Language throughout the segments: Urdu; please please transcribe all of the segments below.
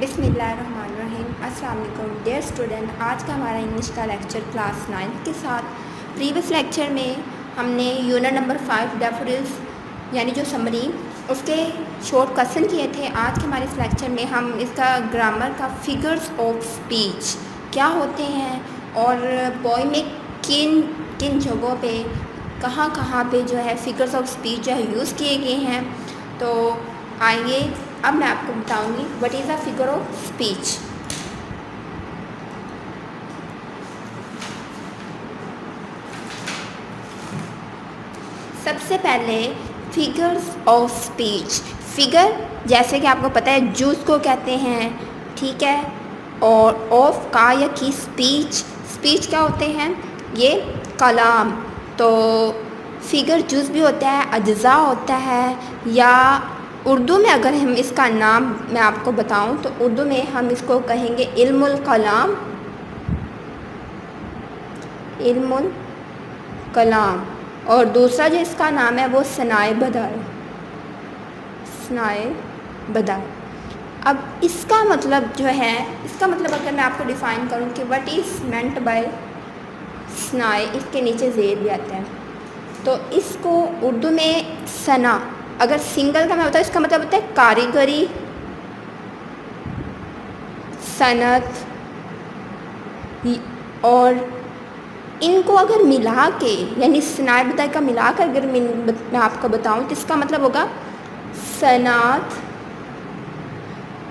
بسم اللہ الرحمن الرحیم۔ السلام علیکم ڈیئر اسٹوڈنٹ، آج کا ہمارا انگلش کا لیکچر کلاس 9 کے ساتھ پریویس لیکچر میں ہم نے یونٹ نمبر 5 ڈیفوڈلز یعنی جو سمری اس کے شارٹ کویسچن کیے تھے۔ آج کے ہمارے اس لیکچر میں ہم اس کا گرامر کا فگرز آف اسپیچ کیا ہوتے ہیں اور پوئم میں کن کن جگہوں پہ کہاں پہ جو ہے فگرز آف اسپیچ جو ہے یوز کیے گئے ہیں، تو آئیے اب میں آپ کو بتاؤں گی what is a figure of speech. سب سے پہلے فگرز آف اسپیچ، فگر جیسے کہ آپ کو پتہ ہے جوس کو کہتے ہیں، ٹھیک ہے، اور آف کا یا کی اسپیچ کیا ہوتے ہیں؟ یہ کلام۔ تو فگر جوس بھی ہوتا ہے، اجزاء ہوتا ہے، یا اردو میں اگر ہم اس کا نام میں آپ کو بتاؤں تو اردو میں ہم اس کو کہیں گے علم الکلام، علم الکلام، اور دوسرا جو اس کا نام ہے وہ ثنائے بدائع، ثنائے بدائع۔ اب اس کا مطلب جو ہے، اس کا مطلب اگر میں آپ کو ڈیفائن کروں کہ وٹ از مینٹ بائی ثنائے، اس کے نیچے زیر بھی آتا ہے، تو اس کو اردو میں ثنا، اگر سنگل کا میں بتاؤں اس کا مطلب ہوتا ہے کاریگری، صنعت، اور ان کو اگر ملا کے یعنی ثنائے بدائع کا ملا کر اگر میں آپ کو بتاؤں تو اس کا مطلب ہوگا صنعت،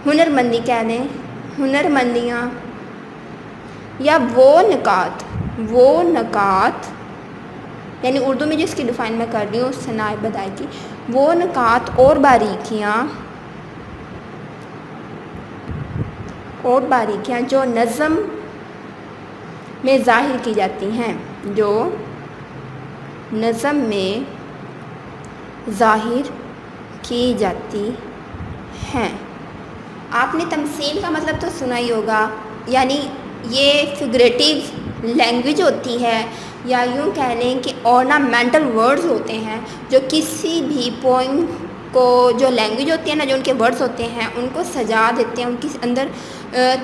ہنرمندی کہہ دیں، ہنرمندیاں، یا وہ نکات یعنی اردو میں جو اس کی ڈیفائن میں کر رہی ہوں ثنائے بدائع کی، وہ نکات اور باریکیاں جو نظم میں ظاہر کی جاتی ہیں، جو نظم میں ظاہر کی جاتی ہیں۔ آپ نے تمثیل کا مطلب تو سنا ہی ہوگا، یعنی یہ فگریٹیو لینگویج ہوتی ہے، یا یوں کہہ لیں کہ ornamental ورڈز ہوتے ہیں جو کسی بھی پوئم کو، جو لینگویج ہوتی ہے نا، جو ان کے ورڈز ہوتے ہیں ان کو سجا دیتے ہیں، ان کے اندر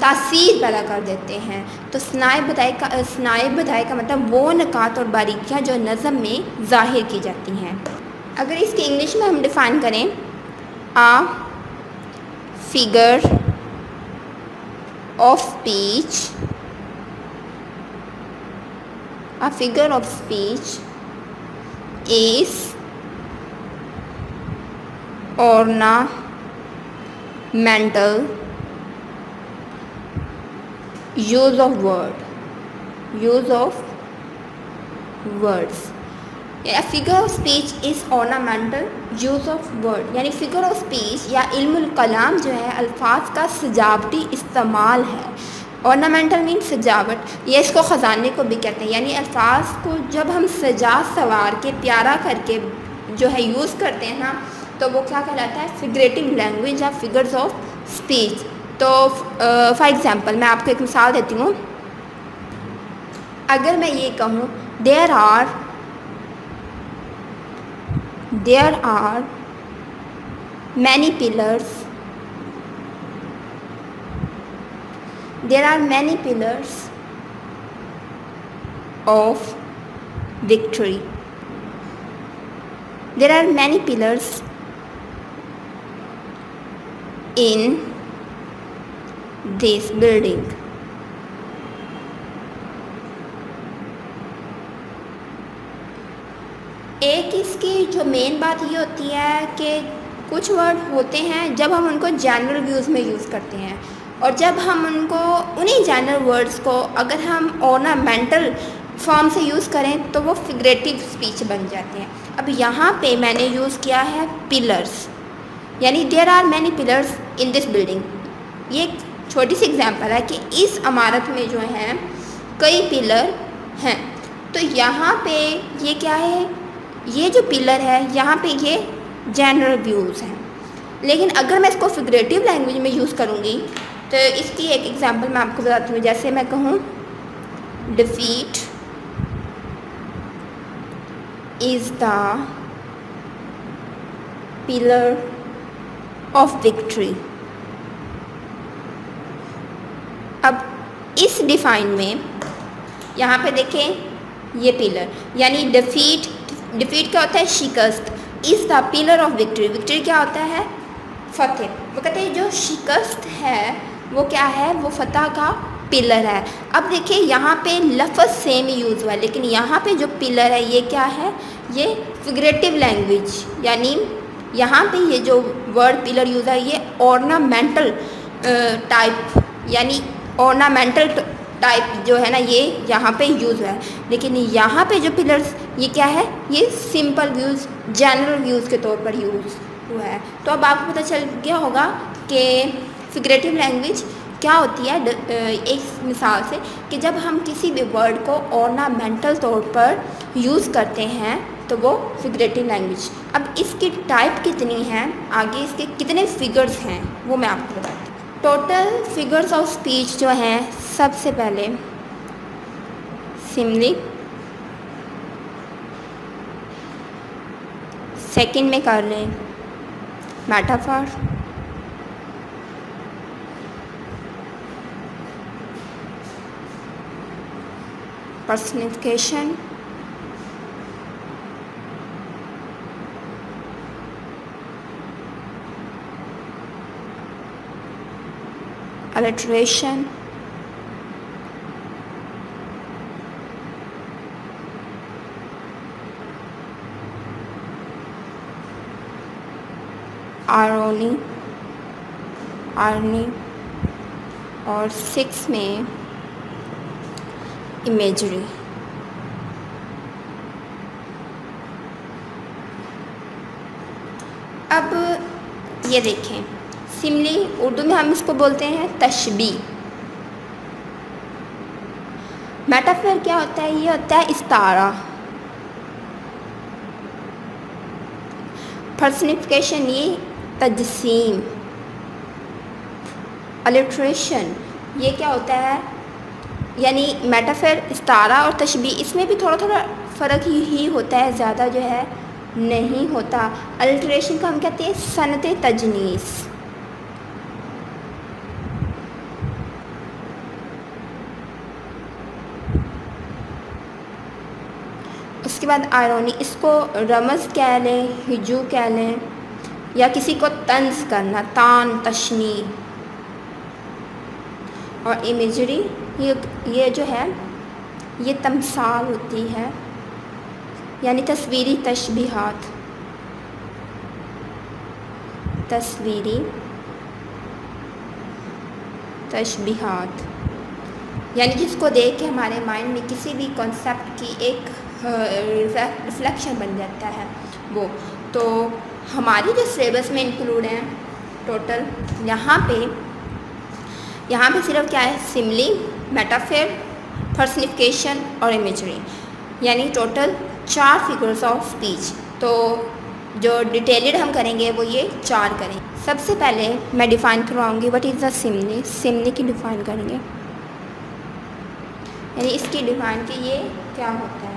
تاثیر پیدا کر دیتے ہیں۔ تو ثنائے بدائع کا مطلب وہ نکات اور باریکیاں جو نظم میں ظاہر کی جاتی ہیں۔ اگر اس کی انگلش میں ہم ڈیفائن کریں، a figure of speech, a figure of speech is ornamental use of words. A figure of speech is ornamental use of word، یعنی figure of speech یا علم الکلام جو ہے الفاظ کا سجاوٹی استعمال ہے۔ ornamental means سجاوٹ، یہ اس کو خزانے کو بھی کہتے ہیں، یعنی الفاظ کو جب ہم سجا سوار کے پیارا کر کے جو ہے یوز کرتے ہیں نا، تو وہ کیا کہلاتا ہے؟ فگریٹیو لینگویج یا فگرز آف اسپیچ۔ تو فار ایگزامپل میں آپ کو ایک مثال دیتی ہوں، اگر میں یہ کہوں there are many pillars of victory، there are many pillars in this building۔ ایک اس کی جو مین بات یہ ہوتی ہے کہ کچھ ورڈ ہوتے ہیں جب ہم ان کو جنرل ویوز میں یوز کرتے ہیں، اور جب ہم ان کو انہی جنرل ورڈز کو اگر ہم ornamental فارم سے یوز کریں تو وہ فگریٹیو اسپیچ بن جاتے ہیں۔ اب یہاں پہ میں نے یوز کیا ہے پلرز، یعنی there are many pillars in this building۔ یہ ایک چھوٹی سی ایگزامپل ہے کہ اس عمارت میں جو ہیں کئی پلر ہیں، تو یہاں پہ یہ کیا ہے؟ یہ جو پلر ہے یہاں پہ یہ جنرل ویوز ہیں، لیکن اگر میں اس کو فگریٹیو لینگویج میں یوز کروں گی تو اس کی ایک ایگزامپل میں آپ کو بتاتی ہوں، جیسے میں کہوں defeat is the pillar of victory۔ اس ڈیفائن میں یہاں پہ دیکھیں یہ پلر یعنی ڈیفیٹ کیا ہوتا ہے؟ شکست. Is the pillar of victory. Victory کیا ہوتا ہے؟ فتح. وہ کہتے ہیں جو شکست ہے وہ کیا ہے؟ وہ فتح کا پلر ہے. اب دیکھیں یہاں پہ لفظ سیم یوز ہوا ہے لیکن یہاں پہ جو پلر ہے یہ کیا ہے؟ یہ فگریٹو لینگویج. یعنی یہاں پہ یہ جو ورڈ پلر یوز ہے یہ ornamental ٹائپ یعنی ornamental ٹائپ جو ہے نا یہ یہاں پہ یوز ہوا ہے. لیکن یہاں پہ جو پلرز یہ کیا ہے؟ یہ سمپل ویوز جنرل ویوز کے طور پر یوز ہوا ہے. تو اب آپ کو پتہ چل گیا ہوگا کہ فگریٹو لینگویج کیا ہوتی ہے. ایک مثال سے کہ جب ہم کسی بھی ورڈ کو ornamental طور پر یوز کرتے ہیں تو وہ فگریٹو لینگویج. اب اس کی ٹائپ کتنی ہیں، آگے اس کے کتنے فگرز ہیں وہ میں آپ کو بتاتی ہوں. ٹوٹل فگرز آف اسپیچ جو ہیں سب سے پہلے سملی، سیکنڈ میں کر لیں میٹافور، پرسنیفیکیشن، alliteration، irony اور 6 میں imagery. اب یہ دیکھیں سملی اردو میں ہم اس کو بولتے ہیں تشبیہ. میٹافور کیا ہوتا ہے؟ یہ ہوتا ہے استعارہ. پرسنیفیکیشن یہ تجسیم. الٹریشن یہ کیا ہوتا ہے؟ یعنی میٹافور استعارہ اور تشبیہ اس میں بھی تھوڑا تھوڑا فرق ہی ہوتا ہے، زیادہ جو ہے نہیں ہوتا. الٹریشن کو ہم کہتے ہیں صنعت تجنیس. اس کے بعد آئرونی، اس کو رمز کہہ لیں، ہجو کہہ لیں، یا کسی کو طنز کرنا، تان تشنی. اور امیجری یہ جو ہے یہ تمثال ہوتی ہے یعنی تصویری تشبیہات. تصویری تشبیہات یعنی جس کو دیکھ کے ہمارے مائنڈ میں کسی بھی کانسیپٹ کی ایک ریفلیکشن بن جاتا ہے وہ. تو ہماری جو سلیبس میں انکلوڈ ہیں ٹوٹل یہاں پہ صرف کیا ہے؟ سملی، میٹافور، پرسنیفیکیشن اور امیجری یعنی ٹوٹل 4 فگرز آف اسپیچ. تو جو ڈیٹیلڈ ہم کریں گے وہ یہ 4 کریں. سب سے پہلے میں ڈیفائن کرواؤں گی وٹ از دا سملی. سملی کی ڈیفائن کریں گے یعنی اس کی ڈیفائن کہ یہ کیا ہوتا ہے.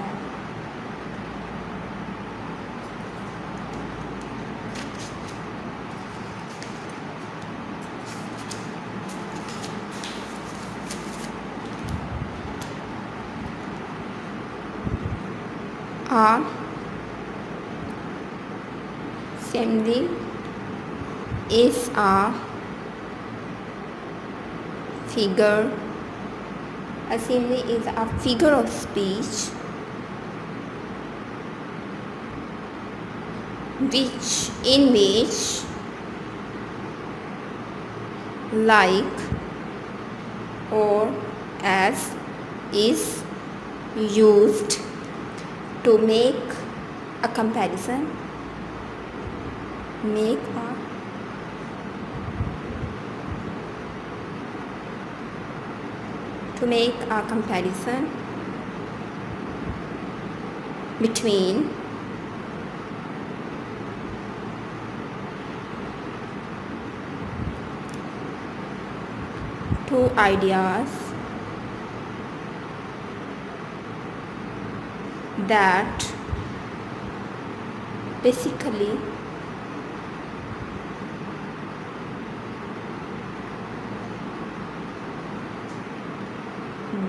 Simile is a figure. A simile is a figure of speech in which like or as is used to make a comparison. Between two ideas that basically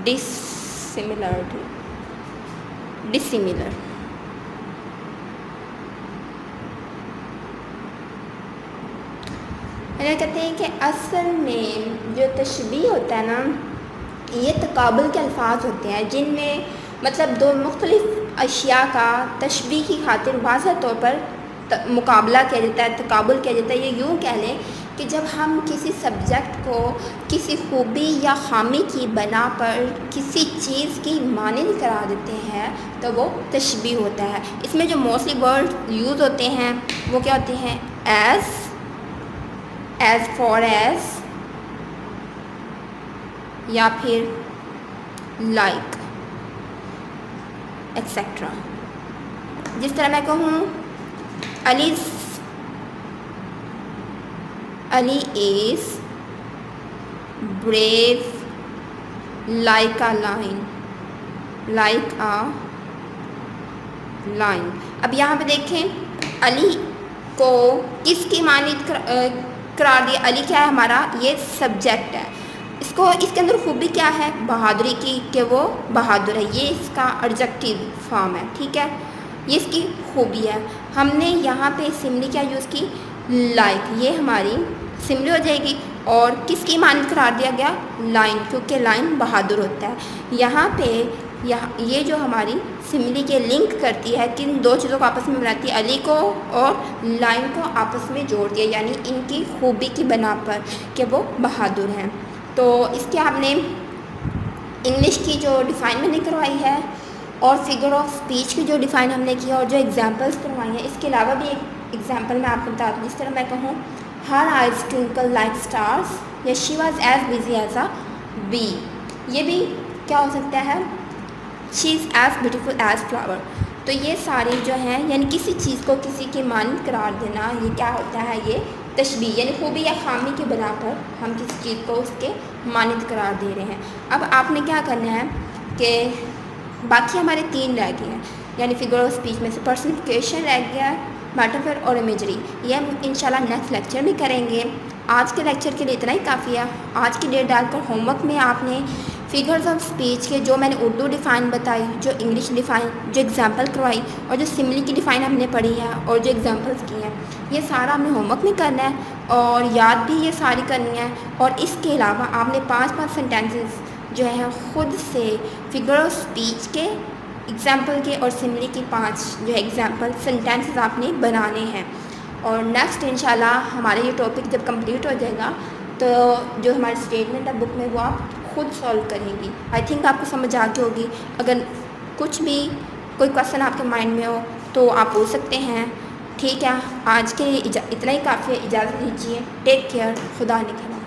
dissimilarity, dissimilar. کہتے ہیں کہ اصل میں جو تشبیہ ہوتا ہے نا، یہ تقابل کے الفاظ ہوتے ہیں جن میں مطلب دو مختلف اشیاء کا تشبیہ کی خاطر واضح طور پر مقابلہ کیا جاتا ہے، تقابل کیا جاتا ہے. یہ یوں کہہ لیں کہ جب ہم کسی سبجیکٹ کو کسی خوبی یا خامی کی بنا پر کسی چیز کی مانند قرار دیتے ہیں تو وہ تشبیہ ہوتا ہے. اس میں جو موسٹلی ورڈ یوز ہوتے ہیں وہ کیا ہوتے ہیں؟ ایز فار ایز، یا پھر لائک ایکسیٹرا. جس طرح میں کہوں Ali is brave like a lion, like a lion. اب یہاں پہ دیکھیں علی کو کس کی مانند قرار دیا؟ علی کیا ہے ہمارا؟ یہ سبجیکٹ ہے. اس کے اندر خوبی کیا ہے؟ بہادری کی، کہ وہ بہادر ہے. یہ اس کا ایڈجیکٹیو فارم ہے، ٹھیک ہے، یہ اس کی خوبی ہے. ہم نے یہاں پہ سملی کیا یوز کی؟ لائک. یہ ہماری سملی ہو جائے گی. اور کس کی مانند قرار دیا گیا؟ لائن، کیونکہ لائن بہادر ہوتا ہے. یہاں پہ یہ جو ہماری سملی کے لنک کرتی ہے، کن دو چیزوں کو آپس میں ملاتی ہے؟ علی کو اور لائن کو آپس میں جوڑ دیا، یعنی ان کی خوبی کی بنا پر کہ وہ بہادر ہیں. تو اس کے ہم نے انگلش کی جو ڈیفائن میں نے کروائی ہے اور فگر آف اسپیچ کی جو ڈیفائن ہم نے کی اور جو ایگزامپلس کروائی ہیں، اس کے علاوہ بھی ایک ایگزامپل میں آپ کو بتا دوں. جس طرح میں کہوں her eyes twinkle like stars, یا she was as busy as a bee. یہ بھی کیا ہو سکتا ہے؟ She is as beautiful as flower. تو یہ ساری جو ہیں یعنی کسی چیز کو کسی کی مانند قرار دینا، یہ کیا ہوتا ہے؟ یہ تشبیہ، یعنی خوبی یا خامی کی بنا پر ہم کسی چیز کو اس کے مانند قرار دے رہے ہیں. اب آپ نے کیا کرنا ہے کہ باقی ہمارے 3 رہ گئے ہیں، یعنی فگر آف اسپیچ میں سے پرسنیفیکیشن رہ گیا، میٹافر اور امیجری. یہ ہم انشاءاللہ نیکسٹ لیکچر میں کریں گے. آج کے لیکچر کے لیے اتنا ہی کافی ہے. آج کی ڈیٹ ڈال کر ہوم ورک میں آپ نے فگرز آف اسپیچ کے جو میں نے اردو ڈیفائن بتائی، جو انگلش ڈیفائن، جو ایگزامپل کروائی اور جو سملی کی ڈیفائن ہم نے پڑھی ہے اور جو ایگزامپلس کی ہیں، یہ سارا ہم نے ہوم ورک میں کرنا ہے اور یاد بھی یہ ساری کرنی ہے. اور اس کے علاوہ آپ نے 5 سینٹینسز جو ہے خود سے فگر آف اسپیچ کے، ایگزامپل کے اور سملی کی 5 جو ہے ایگزامپل سینٹینسز آپ نے بنانے ہیں. اور نیکسٹ انشاءاللہ ہمارے یہ ٹاپک جب کمپلیٹ ہو جائے گا تو جو ہماری اسٹیٹمنٹ ہے بک میں وہ آپ خود سولو کریں گی. آئی تھنک آپ کو سمجھ آ گئی ہوگی. اگر کچھ بھی کوئی کویشچن آپ کے مائنڈ میں ہو تو آپ پوچھ سکتے ہیں. ٹھیک ہے، آج کے لیے اتنا ہی کافی ہے. اجازت دیجیے. Take care. خدا نگہبان.